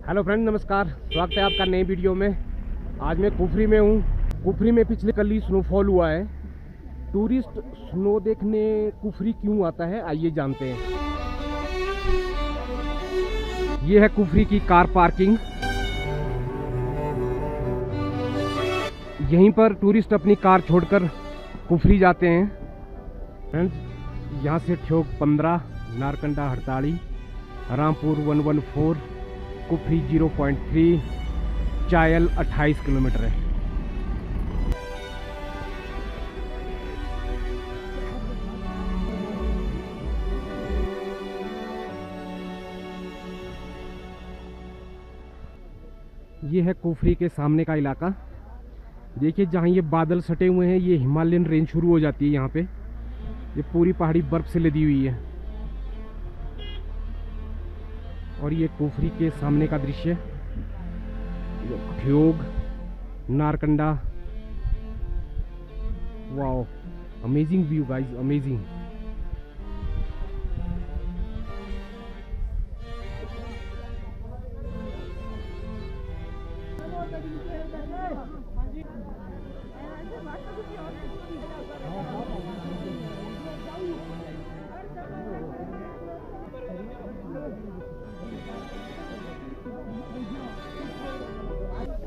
Hello friend, नमस्कार। स्वागत है आपका नई वीडियो में। आज मैं कुफरी में हूँ। कुफरी में पिछले कल ही स्नोफॉल हुआ है। टूरिस्ट स्नो देखने कुफरी क्यों आता है, आइए जानते हैं। ये है कुफरी की कार पार्किंग। यहीं पर टूरिस्ट अपनी कार छोड़कर कुफरी जाते हैं। फ्रेंड्स, यहाँ से ठ्योक 15, नारकंडा 48, रामपुर 114, कुफरी 0.3, चायल 28 किलोमीटर है। ये है कुफरी के सामने का इलाका। देखिए, जहाँ ये बादल सटे हुए हैं, ये हिमालयन रेंज शुरू हो जाती है। यहाँ पे ये पूरी पहाड़ी बर्फ से लदी हुई है। और ये कुफरी के सामने का दृश्य, Theog, Narkanda. Wow, amazing view guys, amazing.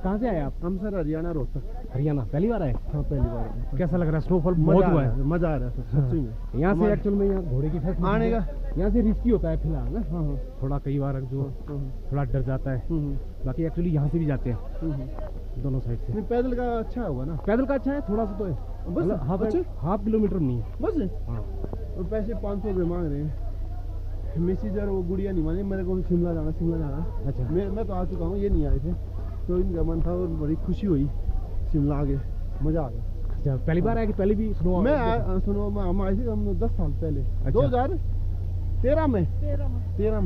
कहाँ से आए आप? हम सर हरियाणा रोहतक। हरियाणा पहली बार आए? हाँ, पहली बार। कैसा लग रहा है? स्नोफॉल बहुत हुआ है। मजा आ रहा है सर, सच्ची में। यहाँ से एक्चुअल में यहाँ घोड़े की फैसिलिटी आने का यहाँ से रिस्की होता है फिलहाल ना। हाँ हाँ थोड़ा कई बार जो थोड़ा डर जाता है। बाकी एक्चुअली यहाँ से भी जाते हैं दोनों साइड से। नहीं, पैदल का अच्छा होगा ना। पैदल का अच्छा है, थोड़ा सा तो है, बस हाफ किलोमीटर नहीं है बस। हाँ। और पैसे 500 रुपये मांग रहे हैं। मैसेजर वो गुड़िया नहीं मानी, मेरे को शिमला जाना। अच्छा, मैं तो आ चुका हूँ, ये नहीं आए थे, तो इनका मन था और बड़ी खुशी हुई। शिमला आ गए, मजा आ गया। अच्छा, पहली बार आया कि पहले भी स्नो? मैं हम आए थे, हम 10 साल पहले। अच्छा। 2013 में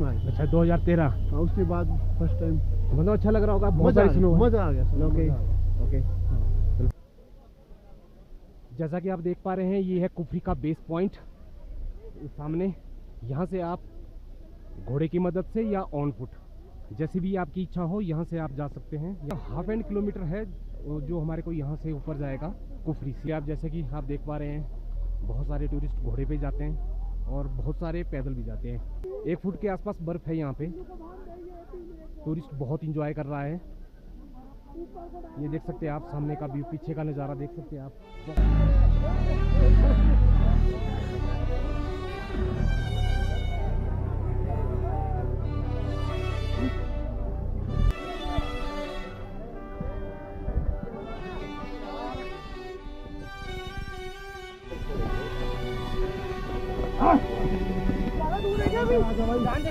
आए। अच्छा, 2013। हाँ, उसके बाद फर्स्ट टाइम। मतलब अच्छा लग रहा होगा, बहुत मजा सारी स्नो है। मजा आ गया सर, ओके मजा आ गया। ओके। चलो, जैसा कि आप देख पा रहे हैं, ये है कुफरी का बेस पॉइंट सामने। यहाँ से आप घोड़े की मदद से या ऑन फुट, जैसी भी आपकी इच्छा हो, यहाँ से आप जा सकते हैं। यह हाफ एंड किलोमीटर है जो हमारे को यहाँ से ऊपर जाएगा कुफरी से। आप जैसे कि आप देख पा रहे हैं, बहुत सारे टूरिस्ट घोड़े पे जाते हैं और बहुत सारे पैदल भी जाते हैं। 1 फुट के आसपास बर्फ है यहाँ पे। टूरिस्ट बहुत इंजॉय कर रहा है। ये देख सकते हैं आप, सामने का व्यू, पीछे का नज़ारा देख सकते हैं आप।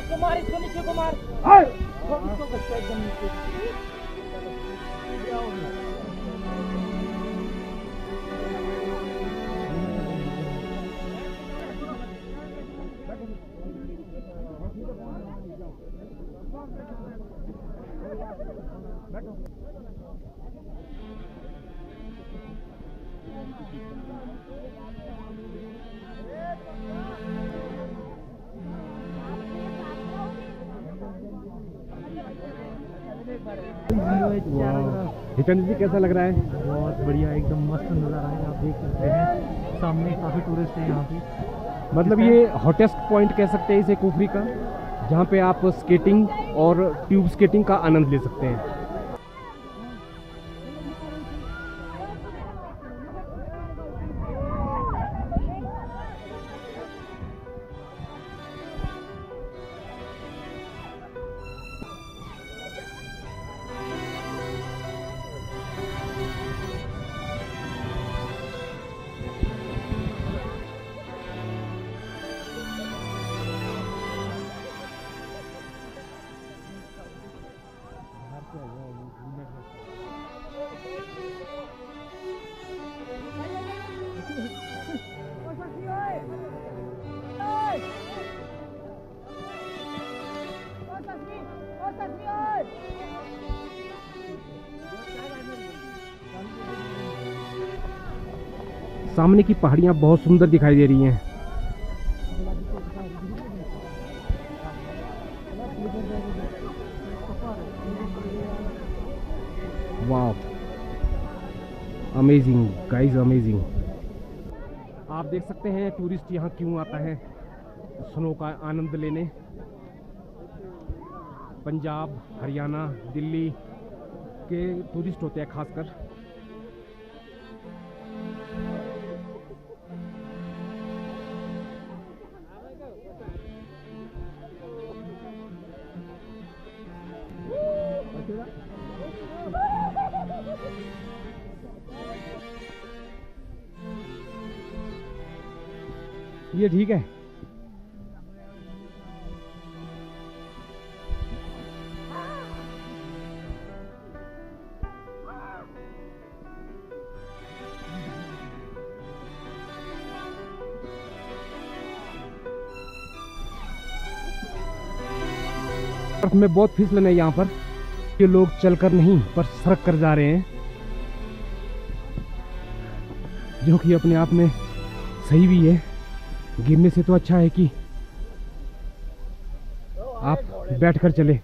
कुमार इसको नीचे कुमार हितेंद्र जी, कैसा लग रहा है? बहुत बढ़िया, एकदम मस्त नज़ारा है। आप देख सकते हैं सामने काफ़ी टूरिस्ट हैं यहाँ पे। मतलब ये हॉटेस्ट पॉइंट कह सकते हैं इसे कुफरी का, जहाँ पे आप स्केटिंग और ट्यूब स्केटिंग का आनंद ले सकते हैं। सामने की पहाड़ियाँ बहुत सुंदर दिखाई दे रही हैं। वाह, अमेजिंग गाइस, अमेजिंग। आप देख सकते हैं टूरिस्ट यहाँ क्यों आता है स्नो का आनंद लेने। पंजाब, हरियाणा, दिल्ली के टूरिस्ट होते हैं खासकर। ये ठीक है। बर्फ में बहुत फिसलन है यहाँ पर। ये लोग चलकर नहीं पर सरक कर जा रहे हैं, जो कि अपने आप में सही भी है। गिरने से तो अच्छा है कि आप बैठकर चले।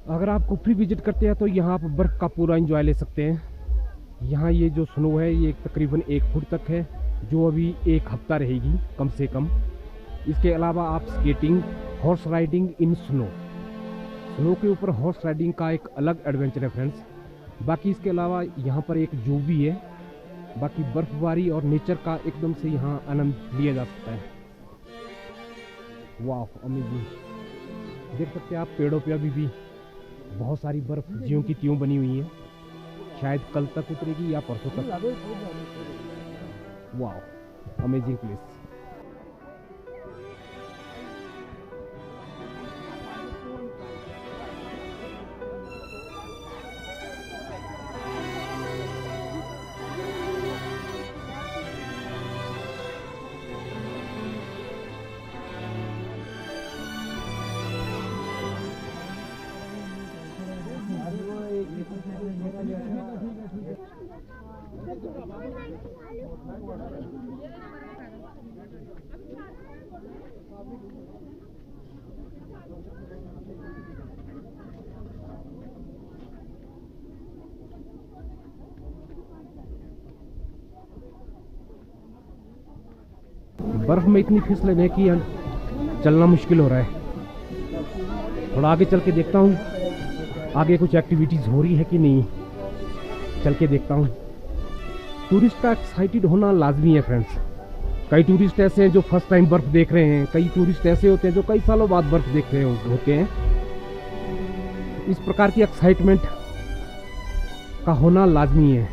अगर आप कुफरी विजिट करते हैं तो यहाँ आप बर्फ़ का पूरा एंजॉय ले सकते हैं। यहाँ ये जो स्नो है ये तकरीबन 1 फुट तक है, जो अभी 1 हफ्ता रहेगी कम से कम। इसके अलावा आप skating, horse riding in snow, snow के ऊपर हॉर्स राइडिंग का एक अलग एडवेंचर है फ्रेंड्स। बाकी इसके अलावा यहाँ पर एक जू भी है। बाकी बर्फबारी और नेचर का एकदम से यहाँ आनंद लिया जा सकता है। वाह, अमेजिंग। देख सकते हैं आप पेड़ों पे अभी भी बहुत सारी बर्फ ज्यों की त्यों बनी हुई है। शायद कल तक उतरेगी या परसों तक। वाह, अमेजिंग प्लेस। बर्फ में इतनी फिसलन है कि चलना मुश्किल हो रहा है। थोड़ा आगे चल के देखता हूँ आगे कुछ एक्टिविटीज़ हो रही है कि नहीं, चल के देखता हूँ। टूरिस्ट का एक्साइटेड होना लाजमी है फ्रेंड्स। कई टूरिस्ट ऐसे हैं जो फर्स्ट टाइम बर्फ़ देख रहे हैं, कई टूरिस्ट ऐसे होते हैं जो कई सालों बाद बर्फ़ देख रहे होते हैं। इस प्रकार की एक्साइटमेंट का होना लाजमी है।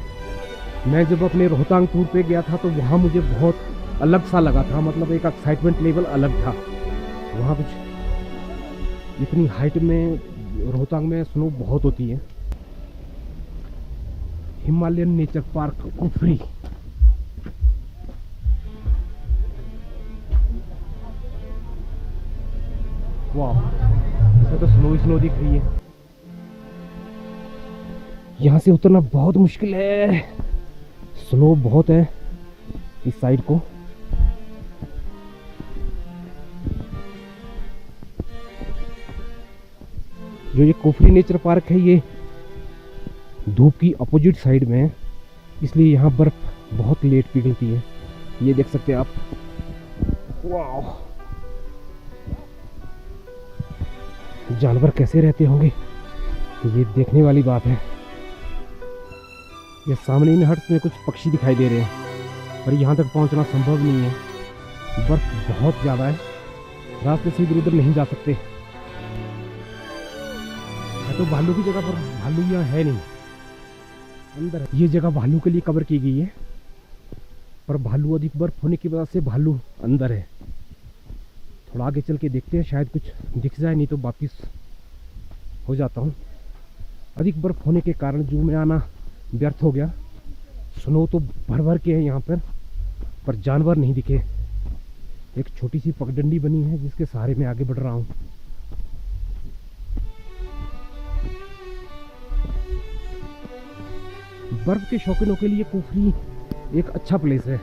मैं जब अपने रोहतांग टूर पे गया था तो वहाँ मुझे बहुत अलग सा लगा था, मतलब एक एक्साइटमेंट लेवल अलग था। वहाँ कुछ इतनी हाइट में रोहतांग में स्नो बहुत होती है। Himalayan nature park Kufri. वाह, इसमें तो स्नो ही स्नो दिख रही है। यहाँ से उतरना बहुत मुश्किल है, स्नो बहुत है इस साइड को। जो ये कुफरी नेचर पार्क है ये धूप की अपोजिट साइड में है, इसलिए यहाँ बर्फ बहुत लेट पिघलती है। ये देख सकते हैं आप। वाह, जानवर कैसे रहते होंगे ये देखने वाली बात है। ये सामने इन हट्स में कुछ पक्षी दिखाई दे रहे हैं, पर यहाँ तक पहुँचना संभव नहीं है, बर्फ बहुत ज़्यादा है, रास्ते से इधर उधर नहीं जा सकते। तो भालू की जगह पर भालू यहाँ है नहीं, अंदर। ये जगह भालू के लिए कवर की गई है, पर भालू, अधिक बर्फ होने की वजह से भालू अंदर है। थोड़ा आगे चल के देखते हैं, शायद कुछ दिख जाए, नहीं तो वापिस हो जाता हूँ। अधिक बर्फ होने के कारण जू में आना व्यर्थ हो गया। स्नो तो भर भर के है यहाँ पर जानवर नहीं दिखे। एक छोटी सी पगडंडी बनी है जिसके सहारे मैं आगे बढ़ रहा हूँ। बर्फ के शौकीनों के लिए कुफरी एक अच्छा प्लेस है।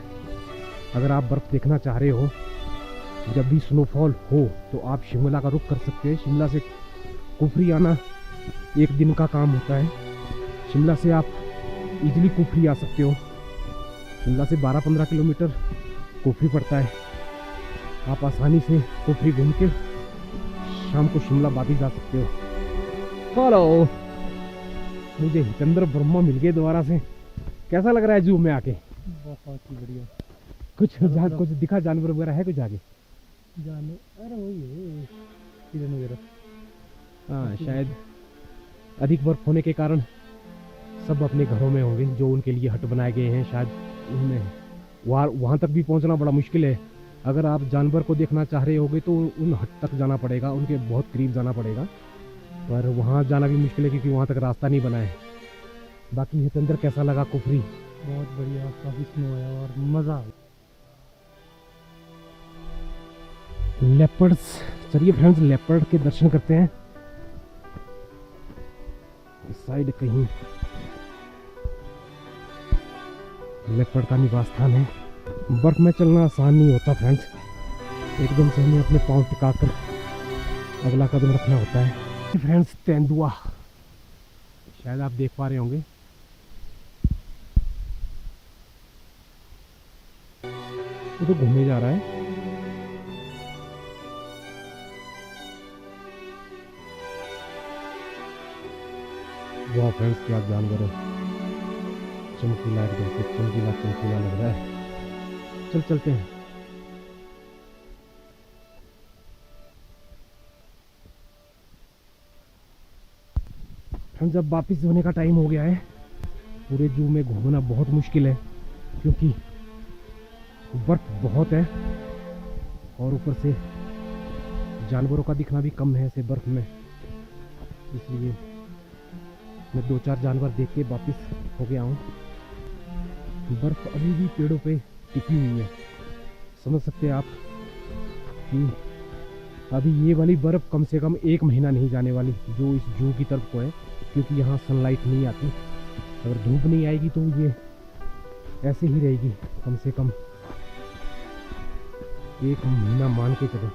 अगर आप बर्फ देखना चाह रहे हो, जब भी स्नोफॉल हो, तो आप शिमला का रुख कर सकते हैं। शिमला से कुफरी आना एक दिन का काम होता है। शिमला से आप इजीली कुफरी आ सकते हो। शिमला से 12-15 किलोमीटर कुफरी पड़ता है। आप आसानी से कुफरी घूम के शाम को शिमला वापस जा सकते हो। हेलो, मुझे हितेंद्र ब्रह्मा मिल गए दोबारा से। कैसा लग रहा है जू में आके? बहुत ही बढ़िया। कुछ दिखा, जानवर वगैरह है कुछ आगे? जाने, अरे वही है हिरन वगैरह। हाँ, शायद अधिक बर्फ होने के कारण सब अपने घरों में होंगे, जो उनके लिए हट बनाए गए हैं। शायद उनमें वहाँ तक भी पहुँचना बड़ा मुश्किल है। अगर आप जानवर को देखना चाह रहे होगे तो उन हट तक जाना पड़ेगा, उनके बहुत करीब जाना पड़ेगा। पर वहाँ जाना भी मुश्किल है क्योंकि वहाँ तक रास्ता नहीं बना है। बाकी हितेंद्र, कैसा लगा कुफरी? बहुत बढ़िया, काफ़ी स्नो है और मज़ा आ गया। लेपर्ड्स, चलिए फ्रेंड्स लेपर्ड के दर्शन करते हैं। इस साइड कहीं लेपर्ड का निवास स्थान है। बर्फ में चलना आसान नहीं होता फ्रेंड्स, एकदम से हमें अपने पाँव टिकाकर अगला कदम रखना होता है। फ्रेंड्स तेंदुआ, शायद आप देख पा रहे होंगे। वो तो घूमने जा रहा है। वाह फ्रेंड्स, क्या जानवर है। चमकीला, एकदम से चमकीला लग रहा है। चलते हैं। जब वापस होने का टाइम हो गया है, पूरे जू में घूमना बहुत मुश्किल है क्योंकि बर्फ बहुत है और ऊपर से जानवरों का दिखना भी कम है ऐसे बर्फ में। इसलिए मैं 2-4 जानवर देख के वापस हो गया हूँ। बर्फ अभी भी पेड़ों पे टिकी हुई है। समझ सकते हैं आप कि अभी ये वाली बर्फ कम से कम 1 महीना नहीं जाने वाली, जो इस जू की तरफ को है, क्योंकि यहाँ सनलाइट नहीं आती। अगर धूप नहीं आएगी तो ये ऐसे ही रहेगी कम से कम 1 महीना मान के चलो।